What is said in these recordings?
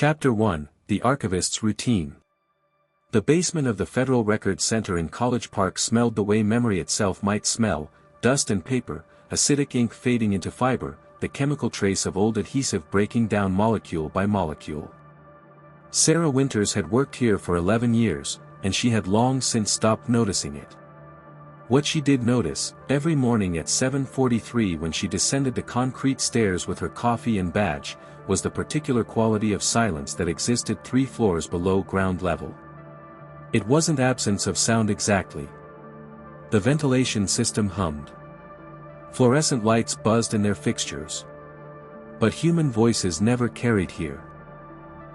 Chapter 1, The Archivist's Routine. The basement of the Federal Records Center in College Park smelled the way memory itself might smell: dust and paper, acidic ink fading into fiber, the chemical trace of old adhesive breaking down molecule by molecule. Sarah Winters had worked here for 11 years, and she had long since stopped noticing it. What she did notice, every morning at 7:43 when she descended the concrete stairs with her coffee and badge, was the particular quality of silence that existed 3 floors below ground level. It wasn't absence of sound exactly. The ventilation system hummed. Fluorescent lights buzzed in their fixtures. But human voices never carried here.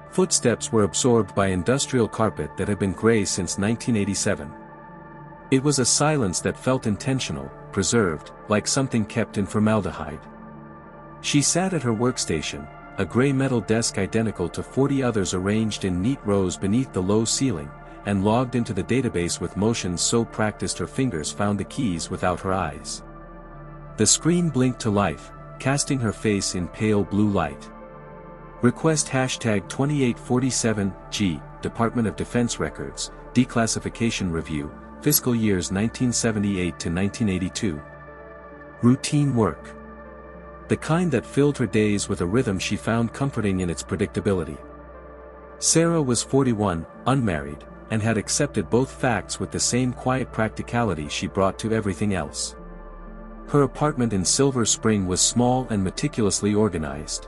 Footsteps were absorbed by industrial carpet that had been gray since 1987. It was a silence that felt intentional, preserved, like something kept in formaldehyde. She sat at her workstation, a gray metal desk identical to 40 others arranged in neat rows beneath the low ceiling, and logged into the database with motions so practiced her fingers found the keys without her eyes. The screen blinked to life, casting her face in pale blue light. Request #2847G, Department of Defense Records, Declassification Review, Fiscal Years 1978 to 1982. Routine work. The kind that filled her days with a rhythm she found comforting in its predictability. Sarah was 41, unmarried, and had accepted both facts with the same quiet practicality she brought to everything else. Her apartment in Silver Spring was small and meticulously organized.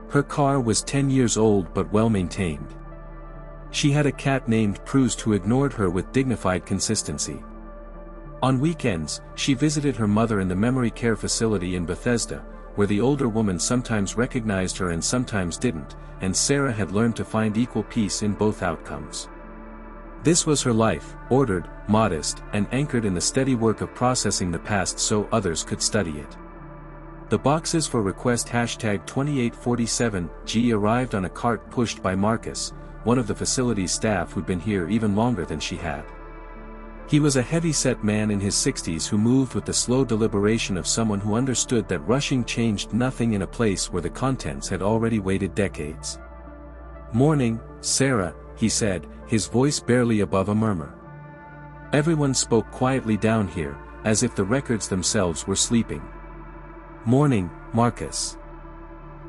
Her car was 10 years old but well maintained. She had a cat named Proust who ignored her with dignified consistency. On weekends, she visited her mother in the memory care facility in Bethesda, where the older woman sometimes recognized her and sometimes didn't, and Sarah had learned to find equal peace in both outcomes. This was her life, ordered, modest, and anchored in the steady work of processing the past so others could study it. The boxes for request #2847G arrived on a cart pushed by Marcus, one of the facility's staff who'd been here even longer than she had. He was a heavy-set man in his 60s who moved with the slow deliberation of someone who understood that rushing changed nothing in a place where the contents had already waited decades. "Morning, Sarah," he said, his voice barely above a murmur. Everyone spoke quietly down here, as if the records themselves were sleeping. "Morning, Marcus.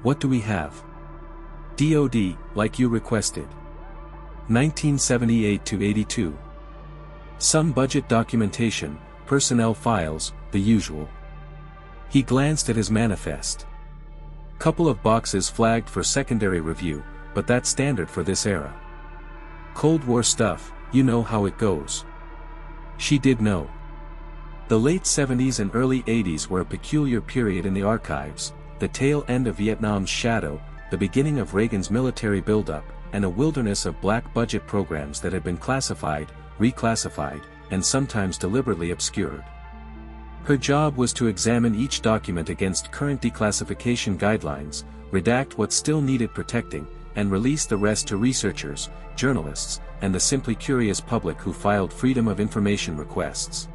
What do we have?" "DOD, like you requested. 1978 to 82. Some budget documentation, personnel files, the usual." He glanced at his manifest. Couple of boxes flagged for secondary review, but that's standard for this era. Cold War stuff, you know how it goes. She did know. The late 70s and early 80s were a peculiar period in the archives, the tail end of Vietnam's shadow, the beginning of Reagan's military buildup, and a wilderness of black budget programs that had been classified, reclassified, and sometimes deliberately obscured. Her job was to examine each document against current declassification guidelines, redact what still needed protecting, and release the rest to researchers, journalists, and the simply curious public who filed Freedom of Information requests.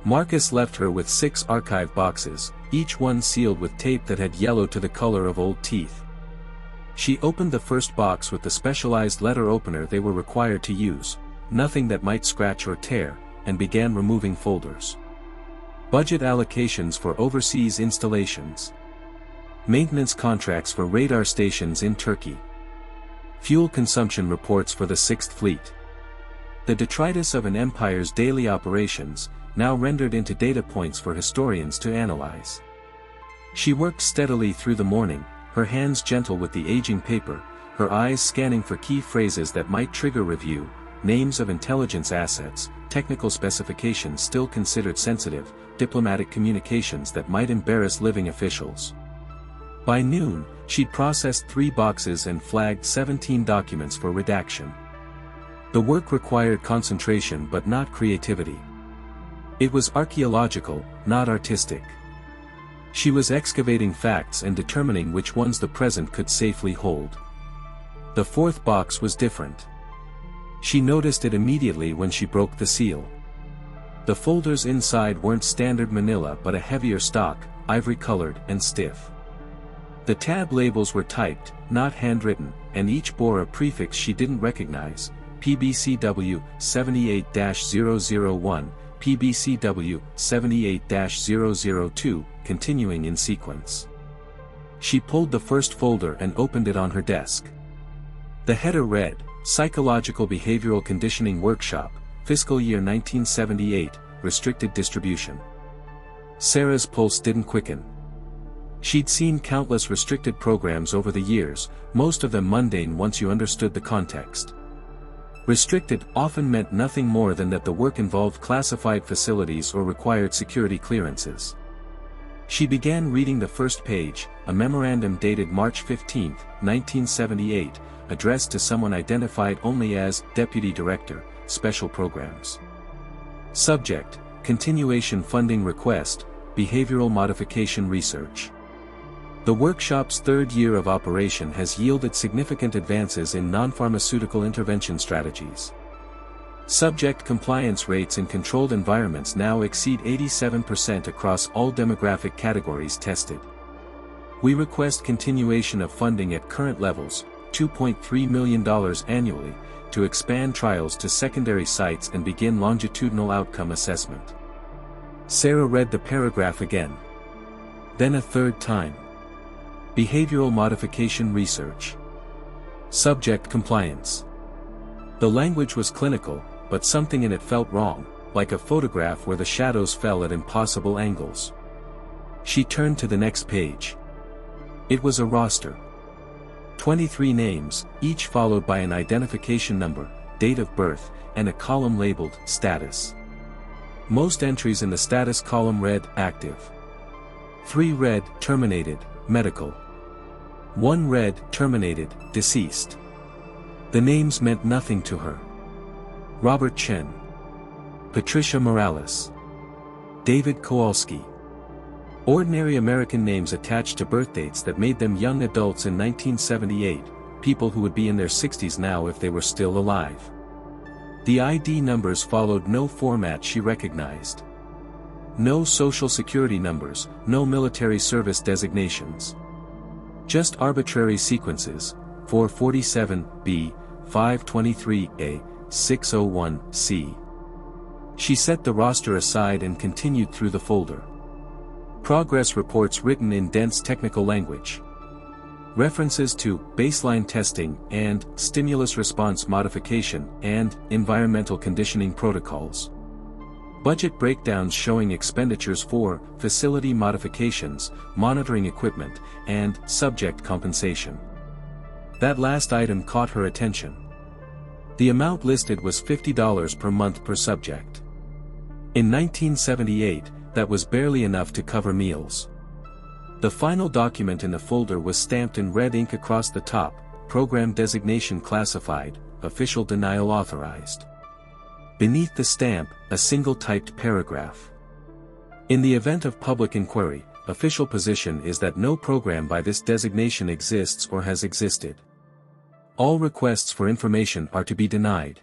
Marcus left her with 6 archive boxes, each one sealed with tape that had yellowed to the color of old teeth. She opened the first box with the specialized letter opener they were required to use, nothing that might scratch or tear, and began removing folders. Budget allocations for overseas installations. Maintenance contracts for radar stations in Turkey. Fuel consumption reports for the 6th Fleet. The detritus of an empire's daily operations, now rendered into data points for historians to analyze. She worked steadily through the morning, her hands gentle with the aging paper, her eyes scanning for key phrases that might trigger review, names of intelligence assets, technical specifications still considered sensitive, diplomatic communications that might embarrass living officials. By noon, she'd processed 3 boxes and flagged 17 documents for redaction. The work required concentration but not creativity. It was archaeological, not artistic. She was excavating facts and determining which ones the present could safely hold. The 4th box was different. She noticed it immediately when she broke the seal. The folders inside weren't standard manila but a heavier stock, ivory-colored and stiff. The tab labels were typed, not handwritten, and each bore a prefix she didn't recognize: PBCW 78-001, PBCW 78-002, continuing in sequence. She pulled the first folder and opened it on her desk. The header read, Psychological Behavioral Conditioning Workshop, Fiscal Year 1978, Restricted Distribution. Sarah's pulse didn't quicken. She'd seen countless restricted programs over the years, most of them mundane once you understood the context. Restricted often meant nothing more than that the work involved classified facilities or required security clearances. She began reading the first page, a memorandum dated March 15, 1978, addressed to someone identified only as Deputy Director, Special Programs. Subject: Continuation Funding Request, Behavioral Modification Research. The workshop's third year of operation has yielded significant advances in non-pharmaceutical intervention strategies. Subject compliance rates in controlled environments now exceed 87% across all demographic categories tested. We request continuation of funding at current levels, $2.3 million annually, to expand trials to secondary sites and begin longitudinal outcome assessment. Sarah read the paragraph again. Then a third time. Behavioral Modification Research. Subject compliance. The language was clinical, but something in it felt wrong, like a photograph where the shadows fell at impossible angles. She turned to the next page. It was a roster. 23 names, each followed by an identification number, date of birth, and a column labeled Status. Most entries in the status column read Active. 3 read Terminated, Medical. 1 read Terminated, Deceased. The names meant nothing to her. Robert Chen. Patricia Morales. David Kowalski. Ordinary American names attached to birthdates that made them young adults in 1978, people who would be in their 60s now if they were still alive. The ID numbers followed no format she recognized. No social security numbers, no military service designations. Just arbitrary sequences, 447B, 523A, 601C. She set the roster aside and continued through the folder. Progress reports written in dense technical language. References to baseline testing and stimulus response modification and environmental conditioning protocols. Budget breakdowns showing expenditures for facility modifications, monitoring equipment, and subject compensation. That last item caught her attention. The amount listed was $50 per month per subject. In 1978, that was barely enough to cover meals. The final document in the folder was stamped in red ink across the top, Program Designation Classified, Official Denial Authorized. Beneath the stamp, a single typed paragraph. In the event of public inquiry, official position is that no program by this designation exists or has existed. All requests for information are to be denied.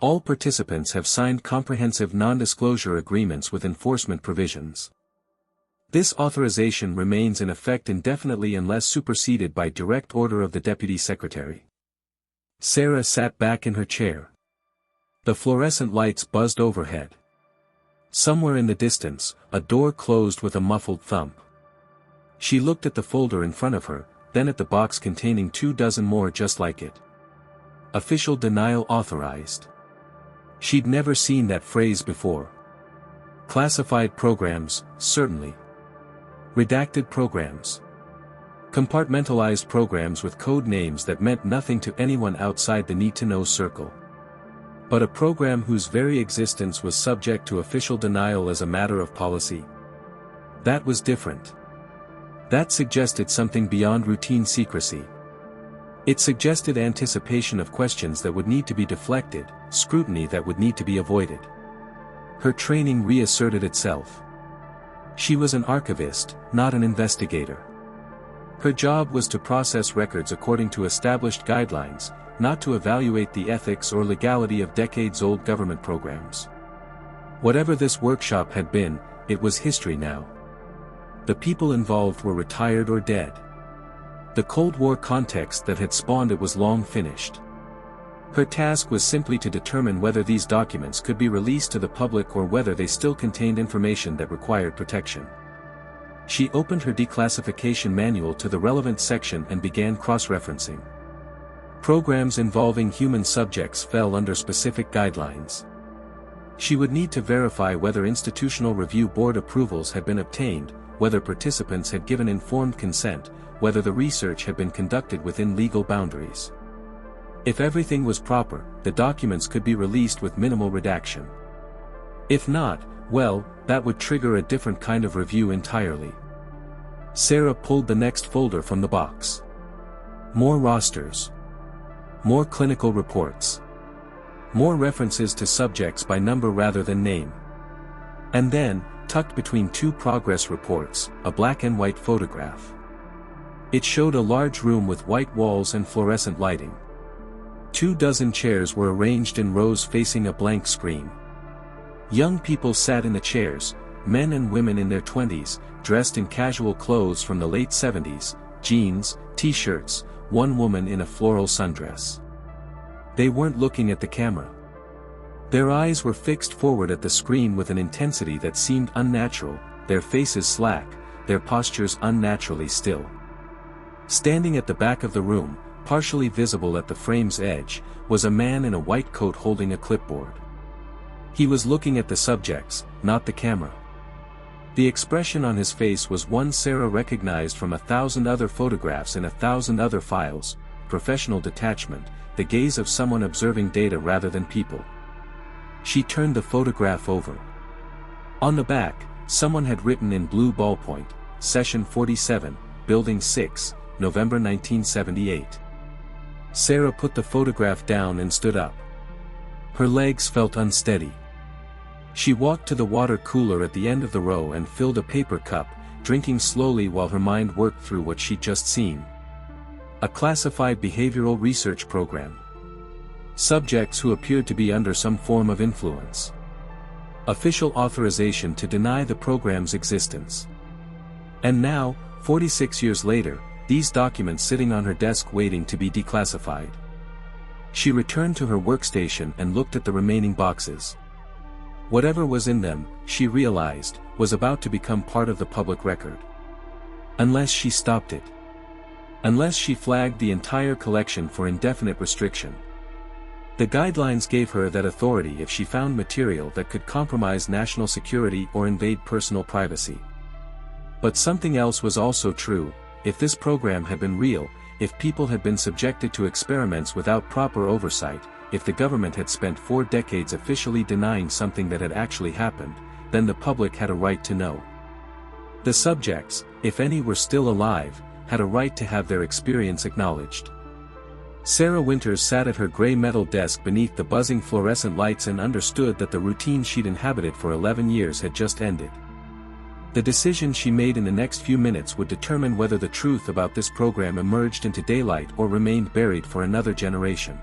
All participants have signed comprehensive non-disclosure agreements with enforcement provisions. This authorization remains in effect indefinitely unless superseded by direct order of the Deputy Secretary. Sarah sat back in her chair. The fluorescent lights buzzed overhead. Somewhere in the distance, a door closed with a muffled thump. She looked at the folder in front of her, then at the box containing 24 more just like it. Official denial authorized. She'd never seen that phrase before. Classified programs, certainly. Redacted programs. Compartmentalized programs with code names that meant nothing to anyone outside the need-to-know circle. But a program whose very existence was subject to official denial as a matter of policy. That was different. That suggested something beyond routine secrecy. It suggested anticipation of questions that would need to be deflected, scrutiny that would need to be avoided. Her training reasserted itself. She was an archivist, not an investigator. Her job was to process records according to established guidelines, not to evaluate the ethics or legality of decades-old government programs. Whatever this workshop had been, it was history now. The people involved were retired or dead. The Cold War context that had spawned it was long finished. Her task was simply to determine whether these documents could be released to the public or whether they still contained information that required protection. She opened her declassification manual to the relevant section and began cross-referencing. Programs involving human subjects fell under specific guidelines. She would need to verify whether institutional review board approvals had been obtained, whether participants had given informed consent, whether the research had been conducted within legal boundaries. If everything was proper, the documents could be released with minimal redaction. If not, well, that would trigger a different kind of review entirely. Sarah pulled the next folder from the box. More rosters. More clinical reports. More references to subjects by number rather than name. And then, tucked between two progress reports, a black and white photograph. It showed a large room with white walls and fluorescent lighting. 24 chairs were arranged in rows facing a blank screen. Young people sat in the chairs, men and women in their 20s, dressed in casual clothes from the late 70s, jeans, t-shirts, one woman in a floral sundress. They weren't looking at the camera. Their eyes were fixed forward at the screen with an intensity that seemed unnatural, their faces slack, their postures unnaturally still. Standing at the back of the room, partially visible at the frame's edge, was a man in a white coat holding a clipboard. He was looking at the subjects, not the camera. The expression on his face was one Sarah recognized from 1,000 other photographs in 1,000 other files: professional detachment, the gaze of someone observing data rather than people. She turned the photograph over. On the back, someone had written in blue ballpoint, Session 47, Building 6, November 1978. Sarah put the photograph down and stood up. Her legs felt unsteady. She walked to the water cooler at the end of the row and filled a paper cup, drinking slowly while her mind worked through what she'd just seen. A classified behavioral research program. Subjects who appeared to be under some form of influence. Official authorization to deny the program's existence. And now, 46 years later, these documents sitting on her desk waiting to be declassified. She returned to her workstation and looked at the remaining boxes. Whatever was in them, she realized, was about to become part of the public record. Unless she stopped it. Unless she flagged the entire collection for indefinite restriction. The guidelines gave her that authority if she found material that could compromise national security or invade personal privacy. But something else was also true: if this program had been real, if people had been subjected to experiments without proper oversight, if the government had spent 4 decades officially denying something that had actually happened, then the public had a right to know. The subjects, if any were still alive, had a right to have their experience acknowledged. Sarah Winters sat at her gray metal desk beneath the buzzing fluorescent lights and understood that the routine she'd inhabited for 11 years had just ended. The decision she made in the next few minutes would determine whether the truth about this program emerged into daylight or remained buried for another generation.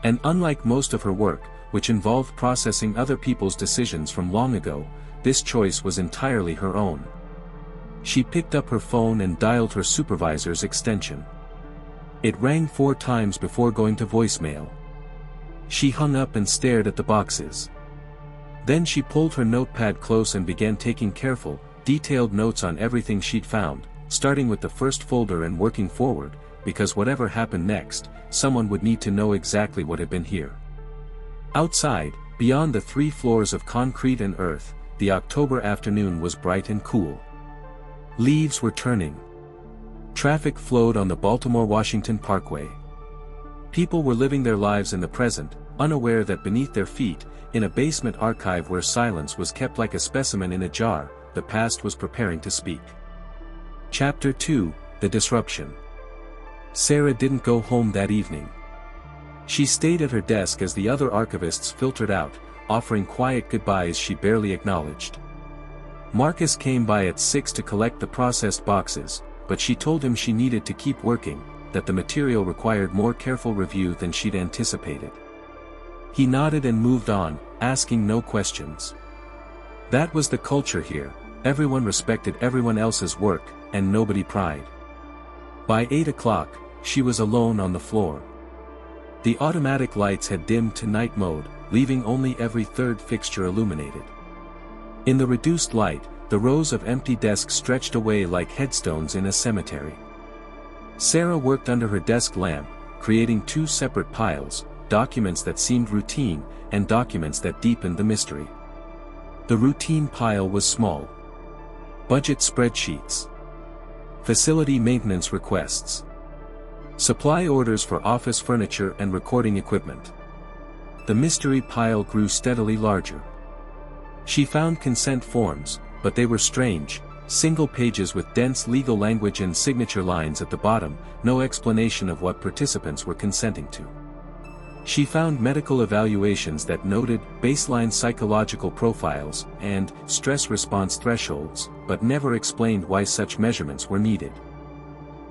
And unlike most of her work, which involved processing other people's decisions from long ago, this choice was entirely her own. She picked up her phone and dialed her supervisor's extension. It rang 4 times before going to voicemail. She hung up and stared at the boxes. Then she pulled her notepad close and began taking careful, detailed notes on everything she'd found, starting with the first folder and working forward, because whatever happened next, someone would need to know exactly what had been here. Outside, beyond the 3 floors of concrete and earth, the October afternoon was bright and cool. Leaves were turning. Traffic flowed on the Baltimore-Washington Parkway. People were living their lives in the present, unaware that beneath their feet, in a basement archive where silence was kept like a specimen in a jar, the past was preparing to speak. Chapter 2, The Disruption. Sarah didn't go home that evening. She stayed at her desk as the other archivists filtered out, offering quiet goodbyes she barely acknowledged. Marcus came by at 6 to collect the processed boxes, but she told him she needed to keep working, that the material required more careful review than she'd anticipated. He nodded and moved on, asking no questions. That was the culture here: everyone respected everyone else's work, and nobody pried. By 8 o'clock, she was alone on the floor. The automatic lights had dimmed to night mode, leaving only every third fixture illuminated. In the reduced light, the rows of empty desks stretched away like headstones in a cemetery. Sarah worked under her desk lamp, creating two separate piles, documents that seemed routine, and documents that deepened the mystery. The routine pile was small. Budget spreadsheets. Facility maintenance requests. Supply orders for office furniture and recording equipment. The mystery pile grew steadily larger. She found consent forms, but they were strange, single pages with dense legal language and signature lines at the bottom, no explanation of what participants were consenting to. She found medical evaluations that noted baseline psychological profiles and stress response thresholds, but never explained why such measurements were needed.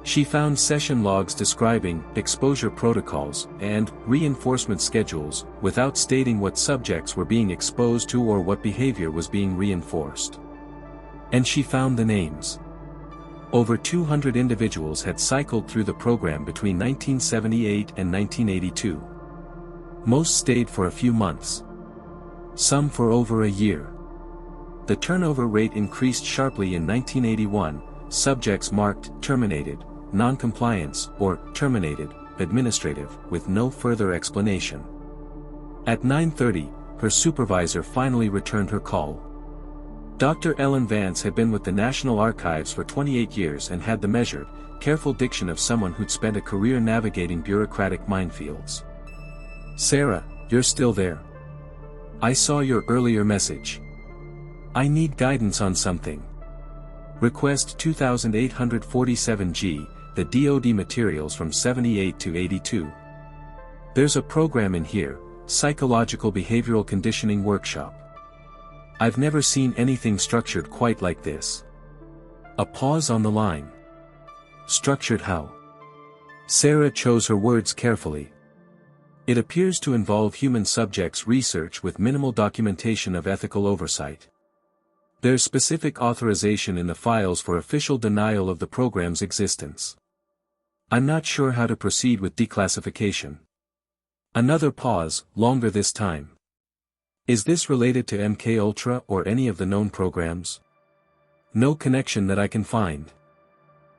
She found session logs describing exposure protocols and reinforcement schedules, without stating what subjects were being exposed to or what behavior was being reinforced. And she found the names. Over 200 individuals had cycled through the program between 1978 and 1982. Most stayed for a few months. Some for over a year. The turnover rate increased sharply in 1981, subjects marked terminated, non-compliance, or terminated, administrative, with no further explanation. At 9:30, her supervisor finally returned her call. Dr. Ellen Vance had been with the National Archives for 28 years and had the measured, careful diction of someone who'd spent a career navigating bureaucratic minefields. "Sarah, you're still there. I saw your earlier message. I need guidance on something. Request 2847G, the DoD materials from 78 to 82. There's a program in here, Psychological Behavioral Conditioning Workshop. I've never seen anything structured quite like this." A pause on the line. Structured how? Sarah chose her words carefully. It appears to involve human subjects' research with minimal documentation of ethical oversight. There's specific authorization in the files for official denial of the program's existence. I'm not sure how to proceed with declassification. Another pause, longer this time. Is this related to MKUltra or any of the known programs? No connection that I can find.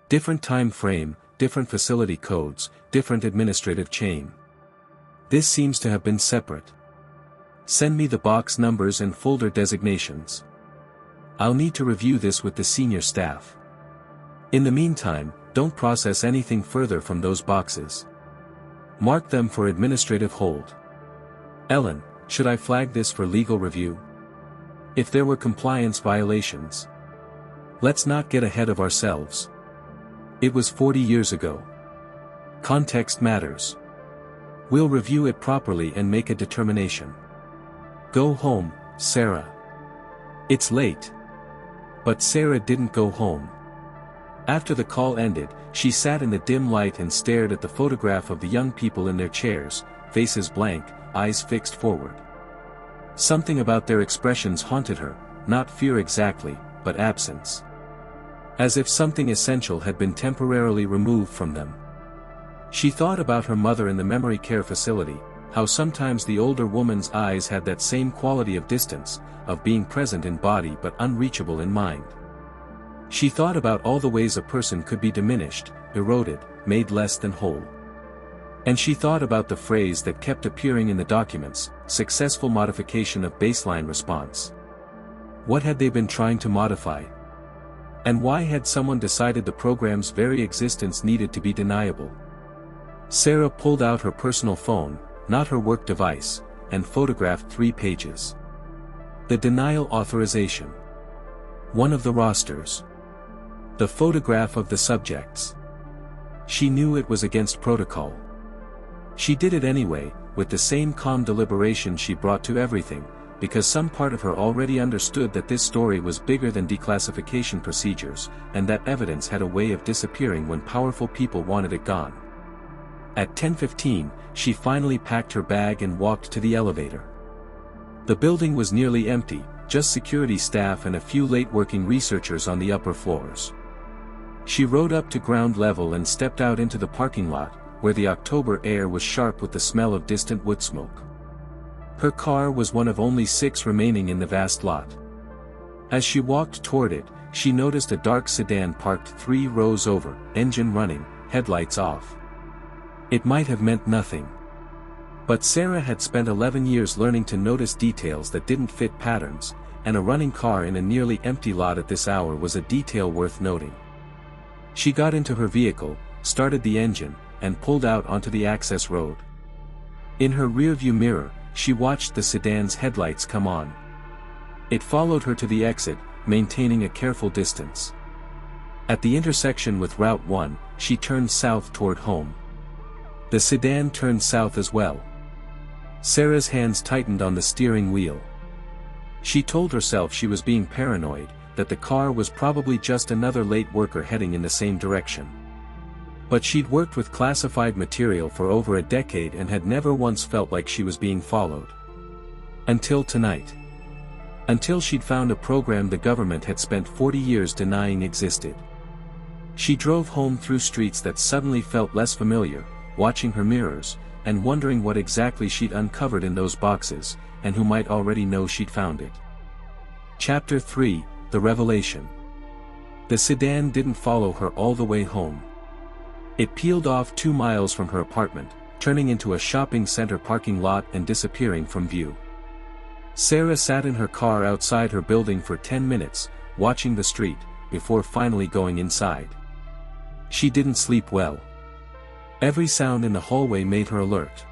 Different time frame, different facility codes, different administrative chain. This seems to have been separate. Send me the box numbers and folder designations. I'll need to review this with the senior staff. In the meantime, don't process anything further from those boxes. Mark them for administrative hold. Ellen, should I flag this for legal review? If there were compliance violations. Let's not get ahead of ourselves. It was 40 years ago. Context matters. We'll review it properly and make a determination. Go home, Sarah. It's late. But Sarah didn't go home. After the call ended, she sat in the dim light and stared at the photograph of the young people in their chairs, faces blank, eyes fixed forward. Something about their expressions haunted her, not fear exactly, but absence. As if something essential had been temporarily removed from them. She thought about her mother in the memory care facility, how sometimes the older woman's eyes had that same quality of distance, of being present in body but unreachable in mind. She thought about all the ways a person could be diminished, eroded, made less than whole. And she thought about the phrase that kept appearing in the documents, successful modification of baseline response. What had they been trying to modify? And why had someone decided the program's very existence needed to be deniable? Sarah pulled out her personal phone, not her work device, and photographed 3 pages. The denial authorization. One of the rosters. The photograph of the subjects. She knew it was against protocol. She did it anyway, with the same calm deliberation she brought to everything, because some part of her already understood that this story was bigger than declassification procedures, and that evidence had a way of disappearing when powerful people wanted it gone. At 10:15, she finally packed her bag and walked to the elevator. The building was nearly empty, just security staff and a few late-working researchers on the upper floors. She rode up to ground level and stepped out into the parking lot, where the October air was sharp with the smell of distant wood smoke. Her car was one of only 6 remaining in the vast lot. As she walked toward it, she noticed a dark sedan parked 3 rows over, engine running, headlights off. It might have meant nothing. But Sarah had spent 11 years learning to notice details that didn't fit patterns, and a running car in a nearly empty lot at this hour was a detail worth noting. She got into her vehicle, started the engine, and pulled out onto the access road. In her rearview mirror, she watched the sedan's headlights come on. It followed her to the exit, maintaining a careful distance. At the intersection with Route 1, she turned south toward home. The sedan turned south as well. Sarah's hands tightened on the steering wheel. She told herself she was being paranoid, that the car was probably just another late worker heading in the same direction. But she'd worked with classified material for over a decade and had never once felt like she was being followed. Until tonight. Until she'd found a program the government had spent 40 years denying existed. She drove home through streets that suddenly felt less familiar, watching her mirrors, and wondering what exactly she'd uncovered in those boxes, and who might already know she'd found it. Chapter 3, The Revelation. The sedan didn't follow her all the way home. It peeled off 2 miles from her apartment, turning into a shopping center parking lot and disappearing from view. Sarah sat in her car outside her building for 10 minutes, watching the street, before finally going inside. She didn't sleep well. Every sound in the hallway made her alert.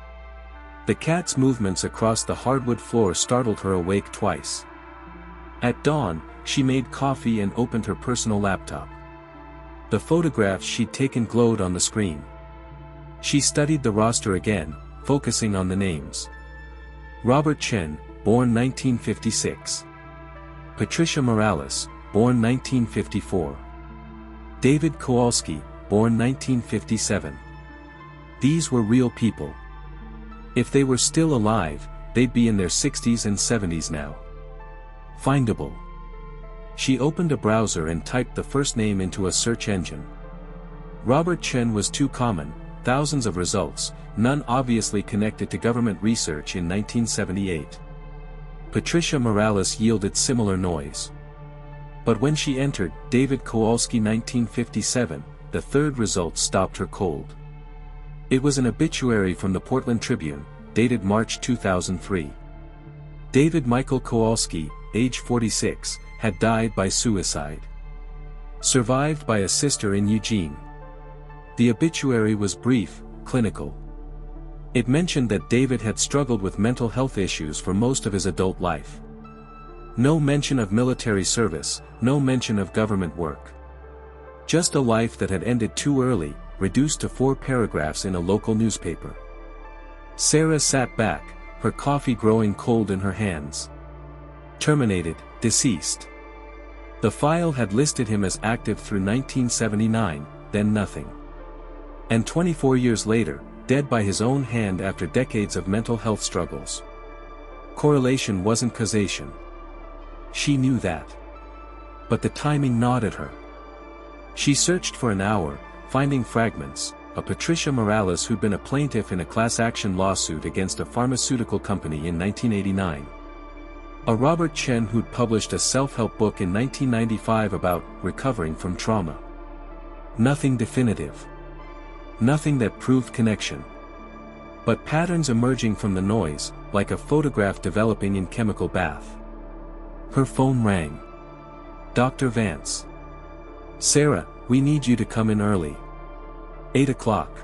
The cat's movements across the hardwood floor startled her awake twice. At dawn, she made coffee and opened her personal laptop. The photographs she'd taken glowed on the screen. She studied the roster again, focusing on the names. Robert Chen, born 1956. Patricia Morales, born 1954. David Kowalski, born 1957. These were real people. If they were still alive, they'd be in their 60s and 70s now. Findable. She opened a browser and typed the first name into a search engine. Robert Chen was too common, thousands of results, none obviously connected to government research in 1978. Patricia Morales yielded similar noise. But when she entered David Kowalski 1957, the third result stopped her cold. It was an obituary from the Portland Tribune, dated March 2003. David Michael Kowalski, age 46, had died by suicide. Survived by a sister in Eugene. The obituary was brief, clinical. It mentioned that David had struggled with mental health issues for most of his adult life. No mention of military service, no mention of government work. Just a life that had ended too early, reduced to 4 paragraphs in a local newspaper. Sarah sat back, her coffee growing cold in her hands. Terminated, deceased. The file had listed him as active through 1979, then nothing. And 24 years later, dead by his own hand after decades of mental health struggles. Correlation wasn't causation. She knew that. But the timing gnawed at her. She searched for an hour, finding fragments, a Patricia Morales who'd been a plaintiff in a class action lawsuit against a pharmaceutical company in 1989. A Robert Chen who'd published a self-help book in 1995 about recovering from trauma. Nothing definitive. Nothing that proved connection. But patterns emerging from the noise, like a photograph developing in chemical bath. Her phone rang. Dr. Vance. Sarah, we need you to come in early. 8 o'clock.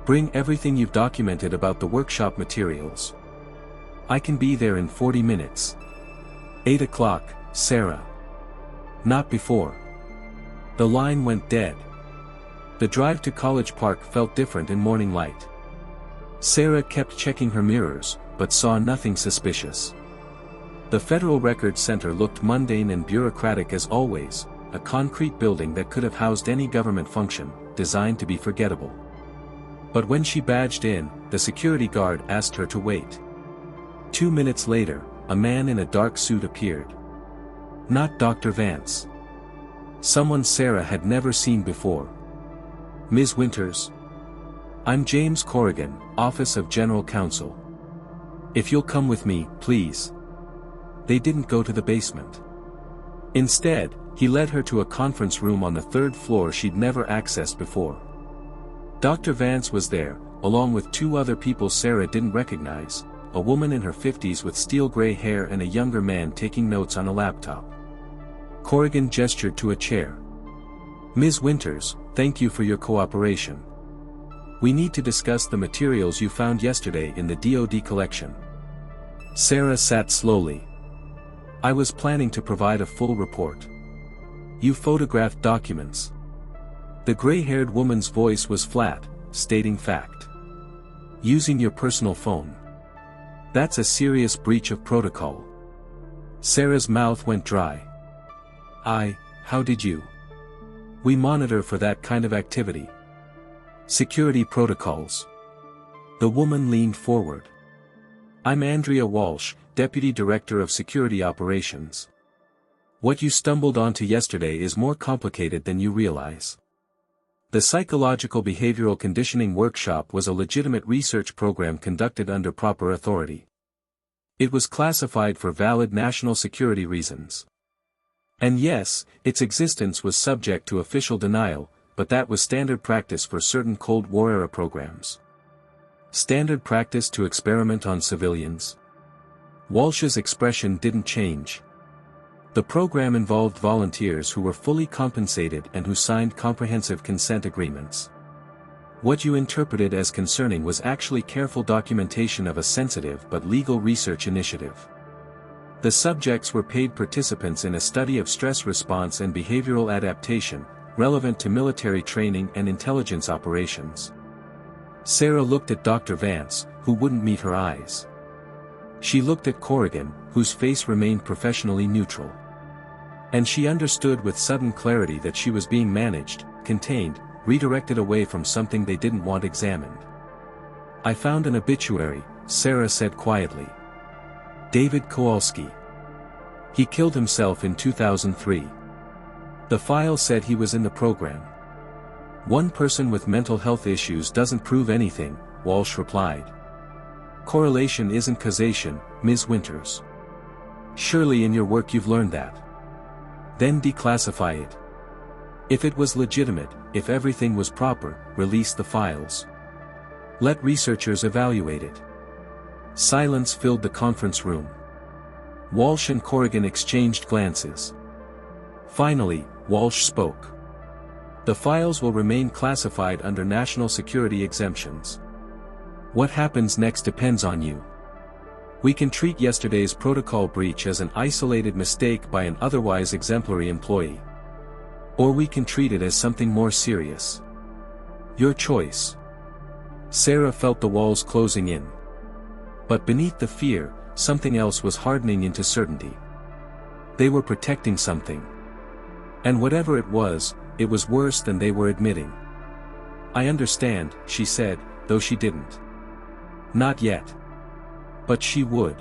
Bring everything you've documented about the workshop materials. I can be there in 40 minutes. 8 o'clock, Sarah. Not before. The line went dead. The drive to College Park felt different in morning light. Sarah kept checking her mirrors, but saw nothing suspicious. The Federal Records Center looked mundane and bureaucratic as always, a concrete building that could have housed any government function, designed to be forgettable. But when she badged in, the security guard asked her to wait. 2 minutes later, a man in a dark suit appeared. Not Dr. Vance. Someone Sarah had never seen before. Ms. Winters? I'm James Corrigan, Office of General Counsel. If you'll come with me, please. They didn't go to the basement. Instead, he led her to a conference room on the 3rd floor she'd never accessed before. Dr. Vance was there, along with 2 other people Sarah didn't recognize, a woman in her 50s with steel gray hair and a younger man taking notes on a laptop. Corrigan gestured to a chair. Ms. Winters, thank you for your cooperation. We need to discuss the materials you found yesterday in the DoD collection. Sarah sat slowly. I was planning to provide a full report. You photographed documents. The gray-haired woman's voice was flat, stating fact. Using your personal phone. That's a serious breach of protocol. Sarah's mouth went dry. How did you? We monitor for that kind of activity. Security protocols. The woman leaned forward. I'm Andrea Walsh, Deputy Director of Security Operations. What you stumbled onto yesterday is more complicated than you realize. The Psychological Behavioral Conditioning Workshop was a legitimate research program conducted under proper authority. It was classified for valid national security reasons. And yes, its existence was subject to official denial, but that was standard practice for certain Cold War-era programs. Standard practice to experiment on civilians? Walsh's expression didn't change. The program involved volunteers who were fully compensated and who signed comprehensive consent agreements. What you interpreted as concerning was actually careful documentation of a sensitive but legal research initiative. The subjects were paid participants in a study of stress response and behavioral adaptation, relevant to military training and intelligence operations. Sarah looked at Dr. Vance, who wouldn't meet her eyes. She looked at Corrigan, whose face remained professionally neutral. And she understood with sudden clarity that she was being managed, contained, redirected away from something they didn't want examined. I found an obituary, Sarah said quietly. David Kowalski. He killed himself in 2003. The file said he was in the program. One person with mental health issues doesn't prove anything, Walsh replied. Correlation isn't causation, Ms. Winters. Surely in your work you've learned that. Then declassify it. If it was legitimate, if everything was proper, release the files. Let researchers evaluate it. Silence filled the conference room. Walsh and Corrigan exchanged glances. Finally, Walsh spoke. The files will remain classified under national security exemptions. What happens next depends on you. We can treat yesterday's protocol breach as an isolated mistake by an otherwise exemplary employee. Or we can treat it as something more serious. Your choice. Sarah felt the walls closing in. But beneath the fear, something else was hardening into certainty. They were protecting something. And whatever it was worse than they were admitting. I understand, she said, though she didn't. Not yet. But she would.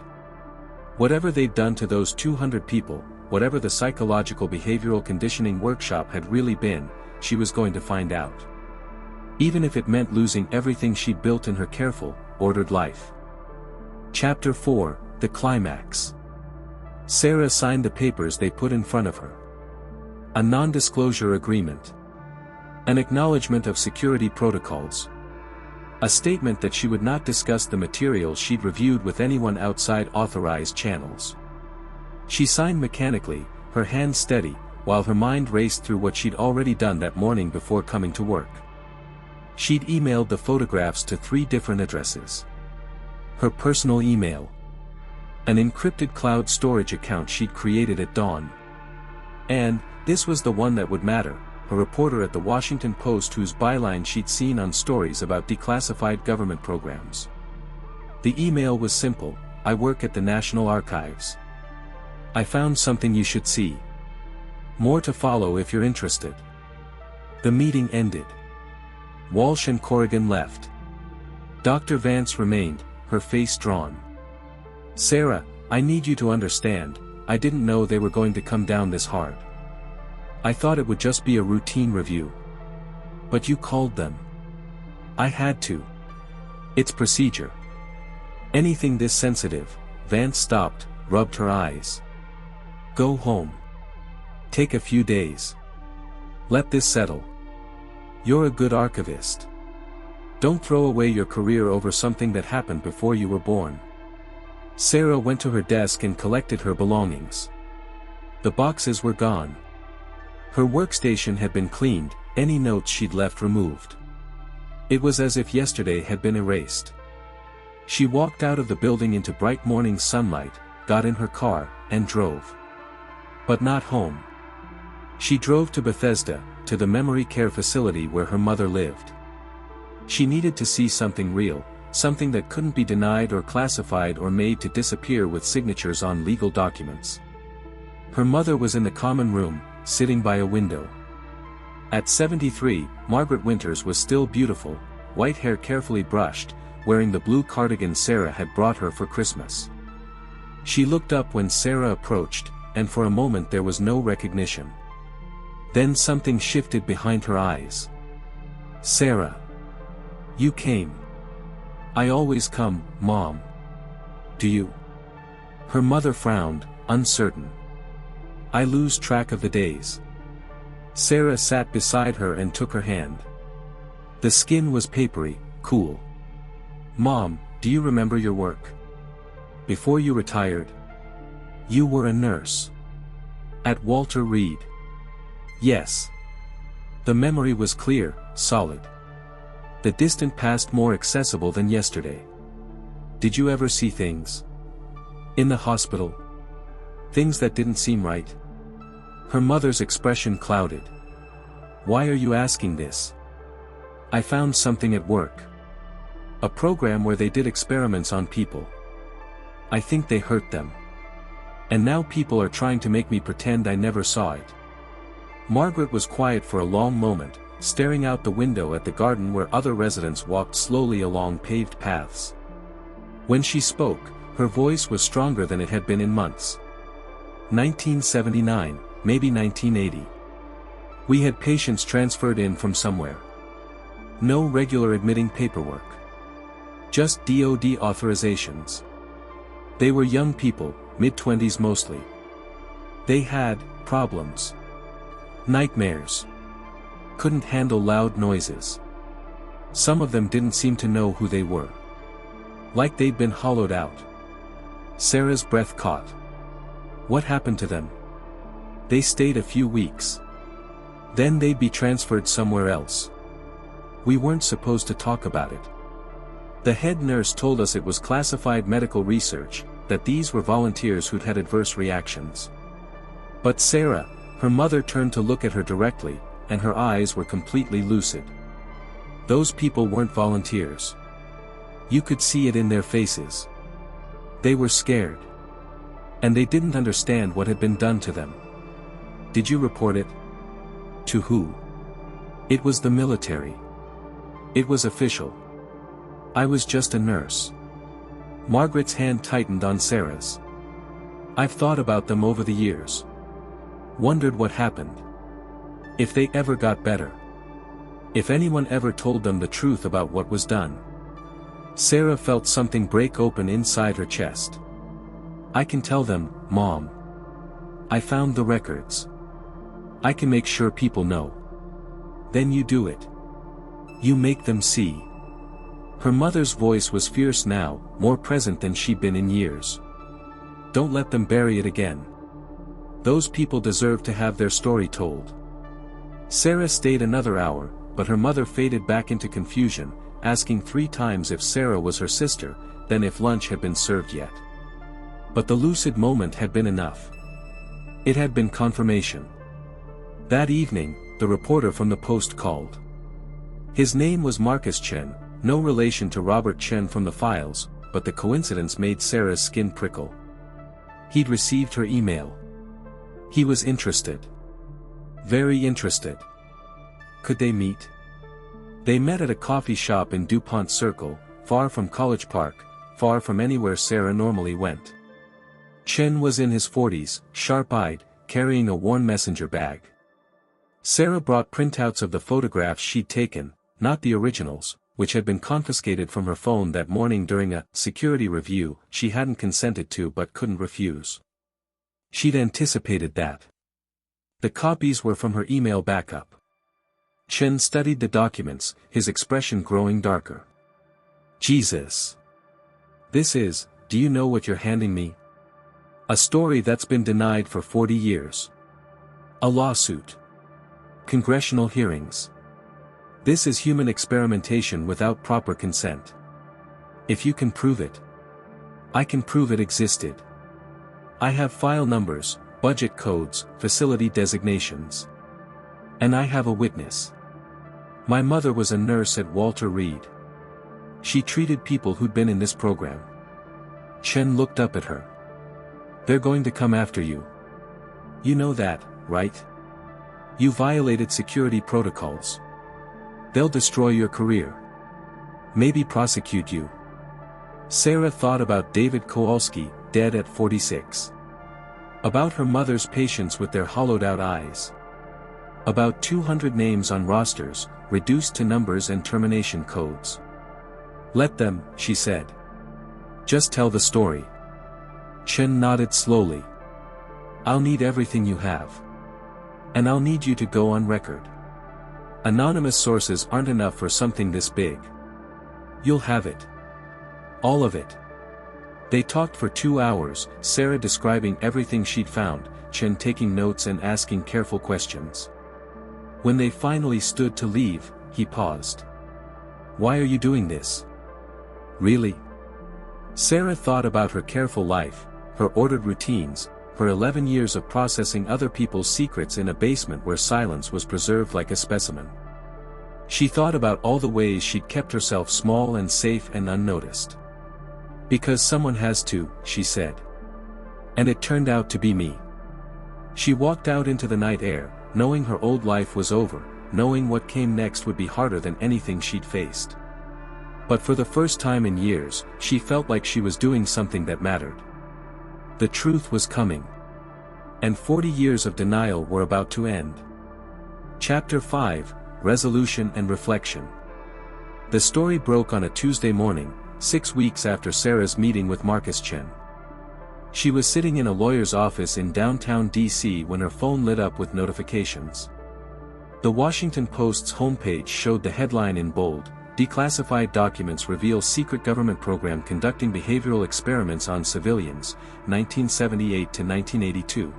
Whatever they'd done to those 200 people, whatever the psychological behavioral conditioning workshop had really been, she was going to find out. Even if it meant losing everything she'd built in her careful, ordered life. Chapter 4, The Climax. Sarah signed the papers they put in front of her. A non-disclosure agreement. An acknowledgement of security protocols. A statement that she would not discuss the materials she'd reviewed with anyone outside authorized channels. She signed mechanically, her hand steady, while her mind raced through what she'd already done that morning before coming to work. She'd emailed the photographs to 3 different addresses. Her personal email. An encrypted cloud storage account she'd created at dawn. And, this was the one that would matter, a reporter at the Washington Post whose byline she'd seen on stories about declassified government programs. The email was simple: I work at the National Archives. I found something you should see. More to follow if you're interested. The meeting ended. Walsh and Corrigan left. Dr. Vance remained, her face drawn. Sarah, I need you to understand, I didn't know they were going to come down this hard. I thought it would just be a routine review. But you called them. I had to. It's procedure. Anything this sensitive. Vance stopped, rubbed her eyes. Go home. Take a few days. Let this settle. You're a good archivist. Don't throw away your career over something that happened before you were born. Sarah went to her desk and collected her belongings. The boxes were gone. Her workstation had been cleaned, any notes she'd left removed. It was as if yesterday had been erased. She walked out of the building into bright morning sunlight, got in her car, and drove. But not home. She drove to Bethesda, to the memory care facility where her mother lived. She needed to see something real, something that couldn't be denied or classified or made to disappear with signatures on legal documents. Her mother was in the common room, sitting by a window. At 73, Margaret Winters was still beautiful, white hair carefully brushed, wearing the blue cardigan Sarah had brought her for Christmas. She looked up when Sarah approached, and for a moment there was no recognition. Then something shifted behind her eyes. Sarah. You came. I always come, Mom. Do you? Her mother frowned, uncertain. I lose track of the days. Sarah sat beside her and took her hand. The skin was papery, cool. Mom, do you remember your work? Before you retired? You were a nurse. At Walter Reed. Yes. The memory was clear, solid. The distant past more accessible than yesterday. Did you ever see things? In the hospital? Things that didn't seem right? Her mother's expression clouded. Why are you asking this? I found something at work. A program where they did experiments on people. I think they hurt them. And now people are trying to make me pretend I never saw it. Margaret was quiet for a long moment, staring out the window at the garden where other residents walked slowly along paved paths. When she spoke, her voice was stronger than it had been in months. 1979, maybe 1980. We had patients transferred in from somewhere. No regular admitting paperwork. Just DOD authorizations. They were young people, mid-20s mostly. They had problems. Nightmares. Couldn't handle loud noises. Some of them didn't seem to know who they were. Like they'd been hollowed out. Sarah's breath caught. What happened to them? They stayed a few weeks. Then they'd be transferred somewhere else. We weren't supposed to talk about it. The head nurse told us it was classified medical research, that these were volunteers who'd had adverse reactions. But Sarah, her mother turned to look at her directly, and her eyes were completely lucid. Those people weren't volunteers. You could see it in their faces. They were scared. And they didn't understand what had been done to them. Did you report it? To who? It was the military. It was official. I was just a nurse. Margaret's hand tightened on Sarah's. I've thought about them over the years. Wondered what happened. If they ever got better. If anyone ever told them the truth about what was done. Sarah felt something break open inside her chest. I can tell them, Mom. I found the records. I can make sure people know. Then you do it. You make them see. Her mother's voice was fierce now, more present than she'd been in years. Don't let them bury it again. Those people deserve to have their story told. Sarah stayed another hour, but her mother faded back into confusion, asking 3 times if Sarah was her sister, then if lunch had been served yet. But the lucid moment had been enough. It had been confirmation. That evening, the reporter from the Post called. His name was Marcus Chen, no relation to Robert Chen from the files, but the coincidence made Sarah's skin prickle. He'd received her email. He was interested. Very interested. Could they meet? They met at a coffee shop in DuPont Circle, far from College Park, far from anywhere Sarah normally went. Chen was in his 40s, sharp-eyed, carrying a worn messenger bag. Sarah brought printouts of the photographs she'd taken, not the originals, which had been confiscated from her phone that morning during a security review she hadn't consented to but couldn't refuse. She'd anticipated that. The copies were from her email backup. Chen studied the documents, his expression growing darker. Jesus. This is, do you know what you're handing me? A story that's been denied for 40 years. A lawsuit. Congressional hearings. This is human experimentation without proper consent. If you can prove it. I can prove it existed. I have file numbers, budget codes, facility designations. And I have a witness. My mother was a nurse at Walter Reed. She treated people who'd been in this program. Chen looked up at her. They're going to come after you. You know that, right? You violated security protocols. They'll destroy your career. Maybe prosecute you. Sarah thought about David Kowalski, dead at 46. About her mother's patients with their hollowed-out eyes. About 200 names on rosters, reduced to numbers and termination codes. Let them, she said. Just tell the story. Chen nodded slowly. I'll need everything you have. And I'll need you to go on record. Anonymous sources aren't enough for something this big. You'll have it. All of it. They talked for 2 hours, Sarah describing everything she'd found, Chen taking notes and asking careful questions. When they finally stood to leave, he paused. Why are you doing this? Really? Sarah thought about her careful life, her ordered routines, her 11 years of processing other people's secrets in a basement where silence was preserved like a specimen. She thought about all the ways she'd kept herself small and safe and unnoticed. Because someone has to, she said. And it turned out to be me. She walked out into the night air, knowing her old life was over, knowing what came next would be harder than anything she'd faced. But for the first time in years, she felt like she was doing something that mattered. The truth was coming. And 40 years of denial were about to end. Chapter 5, Resolution and Reflection. The story broke on a Tuesday morning, 6 weeks after Sarah's meeting with Marcus Chen. She was sitting in a lawyer's office in downtown D.C. when her phone lit up with notifications. The Washington Post's homepage showed the headline in bold, "Declassified documents reveal secret government program conducting behavioral experiments on civilians, 1978 to 1982.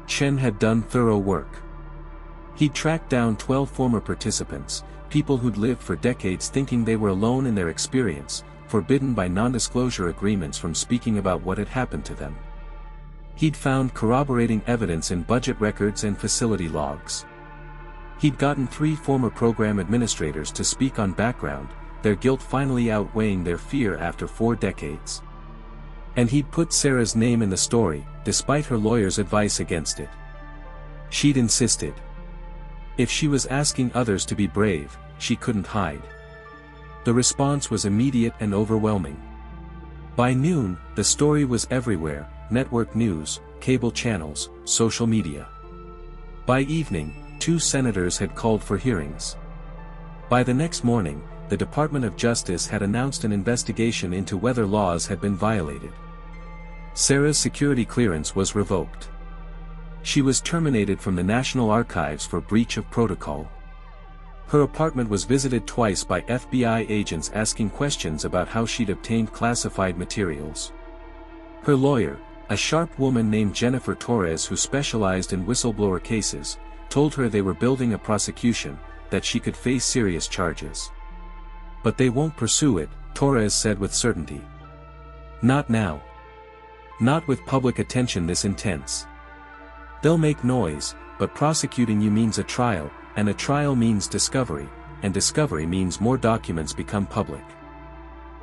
Chen had done thorough work. He'd tracked down 12 former participants, people who'd lived for decades thinking they were alone in their experience, forbidden by non-disclosure agreements from speaking about what had happened to them. He'd found corroborating evidence in budget records and facility logs. He'd gotten 3 former program administrators to speak on background, their guilt finally outweighing their fear after 4 decades. And he'd put Sarah's name in the story, despite her lawyer's advice against it. She'd insisted. If she was asking others to be brave, she couldn't hide. The response was immediate and overwhelming. By noon, the story was everywhere, network news, cable channels, social media. By evening, 2 senators had called for hearings. By the next morning, the Department of Justice had announced an investigation into whether laws had been violated. Sarah's security clearance was revoked. She was terminated from the National Archives for breach of protocol. Her apartment was visited twice by FBI agents asking questions about how she'd obtained classified materials. Her lawyer, a sharp woman named Jennifer Torres who specialized in whistleblower cases, told her they were building a prosecution, that she could face serious charges. But they won't pursue it, Torres said with certainty. Not now. Not with public attention this intense. They'll make noise, but prosecuting you means a trial, and a trial means discovery, and discovery means more documents become public.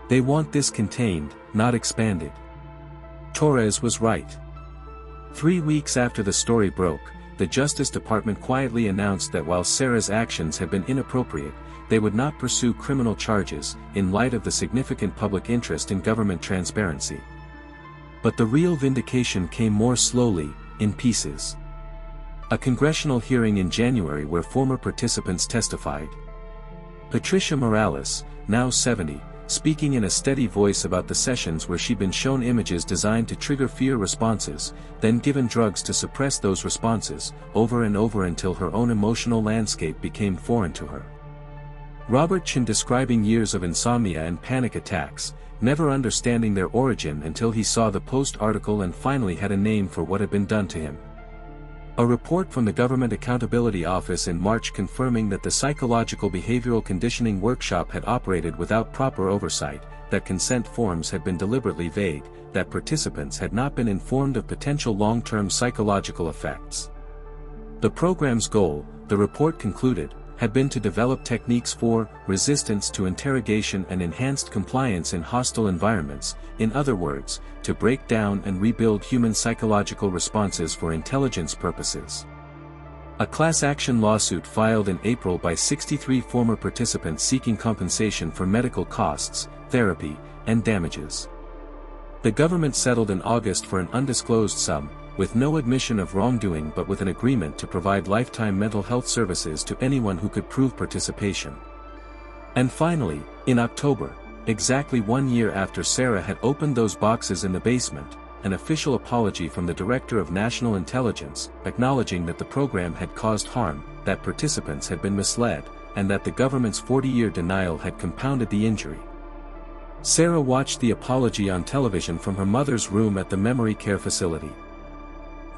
They want this contained, not expanded. Torres was right. 3 weeks after the story broke, the Justice Department quietly announced that while Sarah's actions had been inappropriate, they would not pursue criminal charges, in light of the significant public interest in government transparency. But the real vindication came more slowly, in pieces. A congressional hearing in January where former participants testified. Patricia Morales, now 70, speaking in a steady voice about the sessions where she'd been shown images designed to trigger fear responses, then given drugs to suppress those responses, over and over until her own emotional landscape became foreign to her. Robert Chin describing years of insomnia and panic attacks, never understanding their origin until he saw the Post article and finally had a name for what had been done to him. A report from the Government Accountability Office in March confirming that the psychological behavioral conditioning workshop had operated without proper oversight, that consent forms had been deliberately vague, that participants had not been informed of potential long-term psychological effects. The program's goal, the report concluded, had been to develop techniques for resistance to interrogation and enhanced compliance in hostile environments, in other words, to break down and rebuild human psychological responses for intelligence purposes. A class action lawsuit filed in April by 63 former participants seeking compensation for medical costs, therapy, and damages. The government settled in August for an undisclosed sum, with no admission of wrongdoing but with an agreement to provide lifetime mental health services to anyone who could prove participation. And finally, in October, exactly 1 year after Sarah had opened those boxes in the basement, an official apology from the Director of National Intelligence, acknowledging that the program had caused harm, that participants had been misled, and that the government's 40-year denial had compounded the injury. Sarah watched the apology on television from her mother's room at the memory care facility.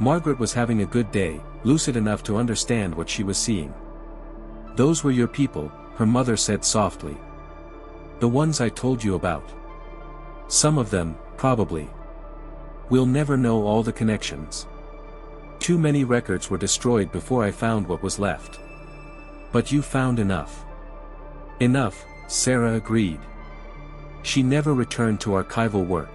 Margaret was having a good day, lucid enough to understand what she was seeing. "Those were your people," her mother said softly. "The ones I told you about. Some of them, probably. We'll never know all the connections. Too many records were destroyed before I found what was left. But you found enough." "Enough," Sarah agreed. She never returned to archival work.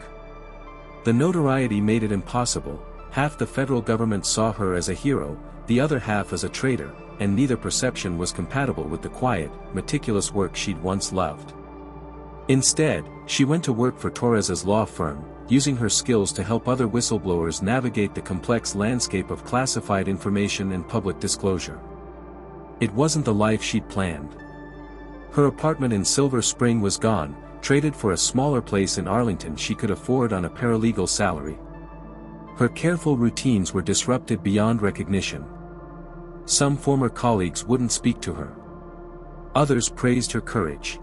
The notoriety made it impossible. Half the federal government saw her as a hero, the other half as a traitor, and neither perception was compatible with the quiet, meticulous work she'd once loved. Instead, she went to work for Torres's law firm, using her skills to help other whistleblowers navigate the complex landscape of classified information and public disclosure. It wasn't the life she'd planned. Her apartment in Silver Spring was gone, traded for a smaller place in Arlington she could afford on a paralegal salary. Her careful routines were disrupted beyond recognition. Some former colleagues wouldn't speak to her. Others praised her courage.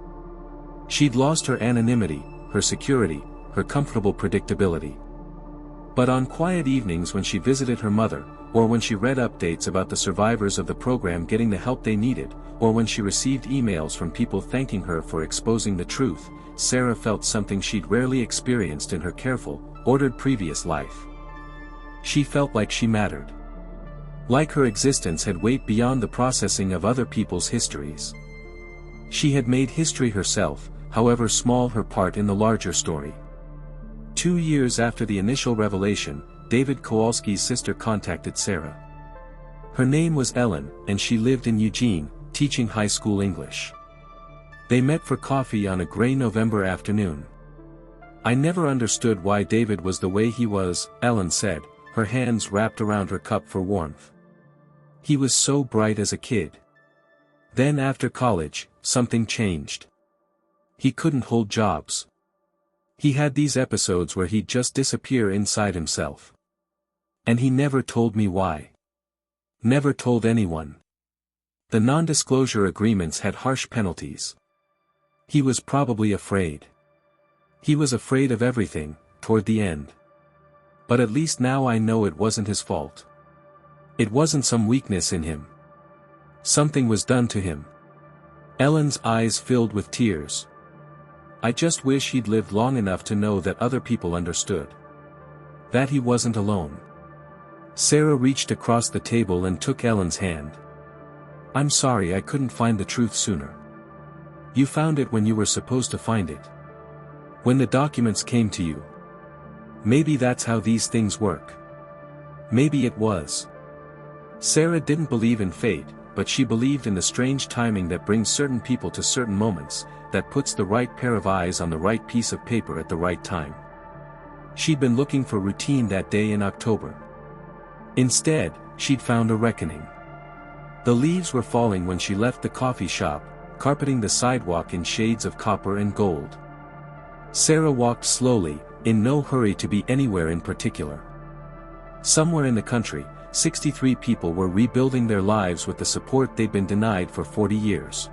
She'd lost her anonymity, her security, her comfortable predictability. But on quiet evenings when she visited her mother, or when she read updates about the survivors of the program getting the help they needed, or when she received emails from people thanking her for exposing the truth, Sarah felt something she'd rarely experienced in her careful, ordered previous life. She felt like she mattered. Like her existence had weight beyond the processing of other people's histories. She had made history herself, however small her part in the larger story. 2 years after the initial revelation, David Kowalski's sister contacted Sarah. Her name was Ellen, and she lived in Eugene, teaching high school English. They met for coffee on a gray November afternoon. "I never understood why David was the way he was," Ellen said, her hands wrapped around her cup for warmth. "He was so bright as a kid. Then after college, something changed. He couldn't hold jobs. He had these episodes where he'd just disappear inside himself. And he never told me why. Never told anyone. The non-disclosure agreements had harsh penalties. He was probably afraid. He was afraid of everything, toward the end. But at least now I know it wasn't his fault. It wasn't some weakness in him. Something was done to him." Ellen's eyes filled with tears. "I just wish he'd lived long enough to know that other people understood. That he wasn't alone." Sarah reached across the table and took Ellen's hand. "I'm sorry I couldn't find the truth sooner. You found it when you were supposed to find it. When the documents came to you. Maybe that's how these things work. Maybe it was." Sarah didn't believe in fate, but she believed in the strange timing that brings certain people to certain moments, that puts the right pair of eyes on the right piece of paper at the right time. She'd been looking for routine that day in October. Instead, she'd found a reckoning. The leaves were falling when she left the coffee shop, carpeting the sidewalk in shades of copper and gold. Sarah walked slowly, in no hurry to be anywhere in particular. Somewhere in the country, 63 people were rebuilding their lives with the support they'd been denied for 40 years.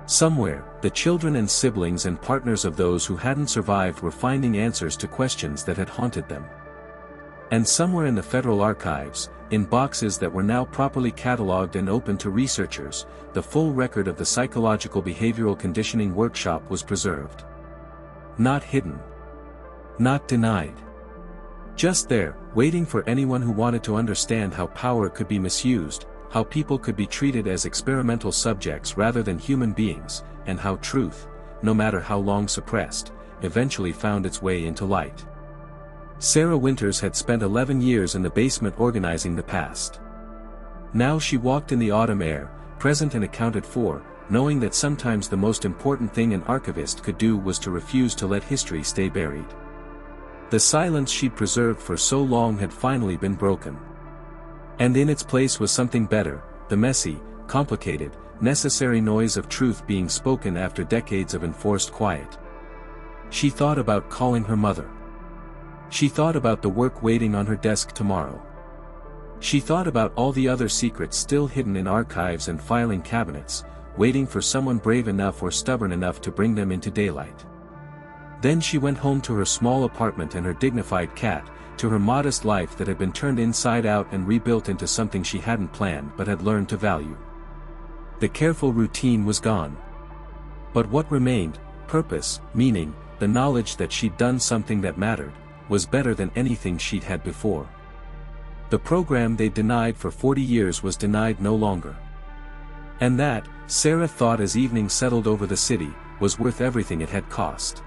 Somewhere, the children and siblings and partners of those who hadn't survived were finding answers to questions that had haunted them. And somewhere in the federal archives, in boxes that were now properly catalogued and open to researchers, the full record of the psychological behavioral conditioning workshop was preserved. Not hidden. Not denied. Just there, waiting for anyone who wanted to understand how power could be misused, how people could be treated as experimental subjects rather than human beings, and how truth, no matter how long suppressed, eventually found its way into light. Sarah Winters had spent 11 years in the basement organizing the past. Now she walked in the autumn air, present and accounted for, knowing that sometimes the most important thing an archivist could do was to refuse to let history stay buried. The silence she'd preserved for so long had finally been broken. And in its place was something better, the messy, complicated, necessary noise of truth being spoken after decades of enforced quiet. She thought about calling her mother. She thought about the work waiting on her desk tomorrow. She thought about all the other secrets still hidden in archives and filing cabinets, waiting for someone brave enough or stubborn enough to bring them into daylight. Then she went home to her small apartment and her dignified cat, to her modest life that had been turned inside out and rebuilt into something she hadn't planned but had learned to value. The careful routine was gone. But what remained, purpose, meaning, the knowledge that she'd done something that mattered, was better than anything she'd had before. The program they'd denied for 40 years was denied no longer. And that, Sarah thought as evening settled over the city, was worth everything it had cost.